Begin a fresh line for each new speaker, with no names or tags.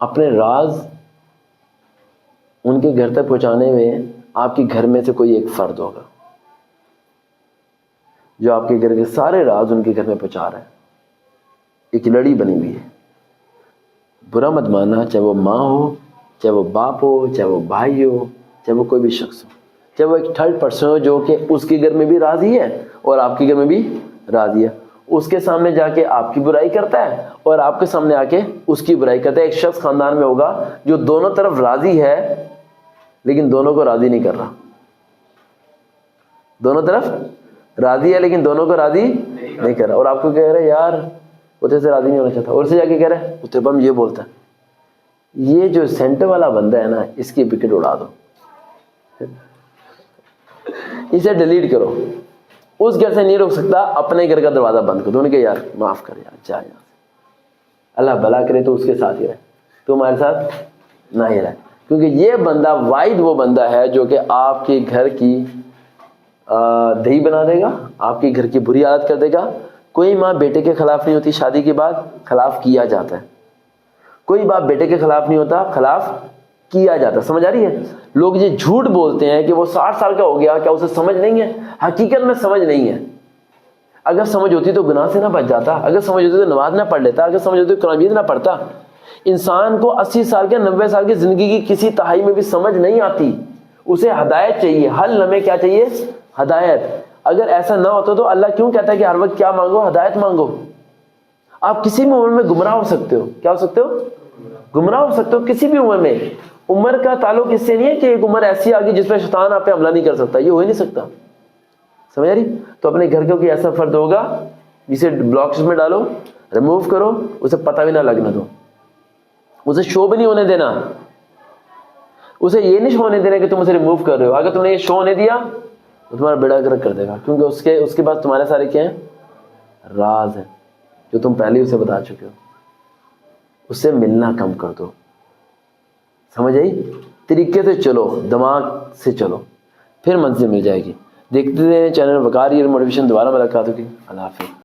اپنے راز ان کے گھر تک پہنچانے میں آپ کے گھر میں سے کوئی ایک فرد ہوگا جو آپ کے گھر کے سارے راز ان کے گھر میں پہنچا رہا ہے. ایک لڑی بنی ہوئی ہے. برا مت ماننا، چاہے وہ ماں ہو، چاہے وہ باپ ہو، چاہے وہ بھائی ہو، چاہے وہ کوئی بھی شخص ہو، چاہے وہ ایک تھرڈ پرسن ہو جو کہ اس کے گھر میں بھی راضی ہے اور آپ کے گھر میں بھی راضی ہے. اس کے سامنے جا کے آپ کی برائی کرتا ہے اور آپ کے سامنے آ کے اس کی برائی کرتا ہے. ایک شخص خاندان میں ہوگا جو دونوں طرف راضی ہے لیکن دونوں کو راضی نہیں کر رہا. دونوں طرف راضی ہے لیکن دونوں کو راضی نہیں کر رہا. اور آپ کو کہہ رہے یار وہ تیرے سے راضی نہیں ہونا چاہتا، اور سے جا کے کہہ رہے وہ تیرے پر یہ بولتا ہے. یہ جو سینٹر والا بندہ ہے نا، اس کی وکٹ اڑا دو، اسے ڈیلیٹ کرو. اس گھر سے نہیں روک سکتا، اپنے گھر کا دروازہ بند کر دو. انہیں کہ یار معاف کر، یار جا یہاں سے، اللہ بھلا کرے تو اس کے ساتھ ہی رہے، تو ہمارے ساتھ نہ ہی رہے. کیونکہ یہ بندہ واحد وہ بندہ ہے جو کہ آپ کے گھر کی دہی بنا دے گا، آپ کے گھر کی بری عادت کر دے گا. کوئی ماں بیٹے کے خلاف نہیں ہوتی، شادی کے بعد خلاف کیا جاتا ہے. کوئی باپ بیٹے کے خلاف نہیں ہوتا، خلاف کیا جاتا ہے. سمجھ آ رہی ہے؟ لوگ یہ جھوٹ بولتے ہیں کہ وہ 60 سال کا ہو گیا، کیا اسے سمجھ نہیں ہے؟ حقیقت میں سمجھ نہیں ہے. اگر سمجھ ہوتی تو گناہ سے نہ بچ جاتا، اگر سمجھ ہوتی تو نماز نہ پڑھ لیتا، اگر سمجھ ہوتی تو قرآن مجید نہ پڑھتا. انسان کو 80 سال کے 90 سال کی زندگی کی کسی تہائی میں بھی سمجھ نہیں آتی. اسے ہدایت چاہیے، ہر لمحے کیا چاہیے؟ ہدایت. اگر ایسا نہ ہوتا تو اللہ کیوں کہتا ہے کہ ہر وقت کیا مانگو؟ ہدایت مانگو. آپ کسی بھی عمر میں گمراہ ہو سکتے ہو. کیا ہو سکتے ہو؟ گمراہ ہو سکتے ہو کسی بھی عمر میں. عمر کا تعلق اس سے نہیں ہے کہ ایک عمر ایسی آ گئی جس پہ شیطان آپ پہ حملہ نہیں کر سکتا، یہ ہو ہی نہیں سکتا. سمجھ آ رہی؟ تو اپنے گھر کا کوئی ایسا فرد ہوگا جسے بلاکس میں ڈالو، ریموو کرو، اسے پتہ بھی نہ لگنا دو، اسے شو بھی نہیں ہونے دینا. اسے یہ نہیں شو ہونے دینا کہ تم اسے ریموو کر رہے ہو. اگر تم نے یہ شو ہونے دیا تو تمہارا بیڑا گرک کر دے گا، کیونکہ اس کے بعد تمہارے سارے کیا ہیں؟ راز ہیں جو تم پہلے اسے بتا چکے ہو. اس سے ملنا کم کر دو. سمجھ آئی؟ طریقے سے چلو، دماغ سے چلو، پھر منزل مل جائے گی. دیکھتے رہے چینل وقار موٹیویشن. دوبارہ ملاقات ہوگی. اللہ حافظ.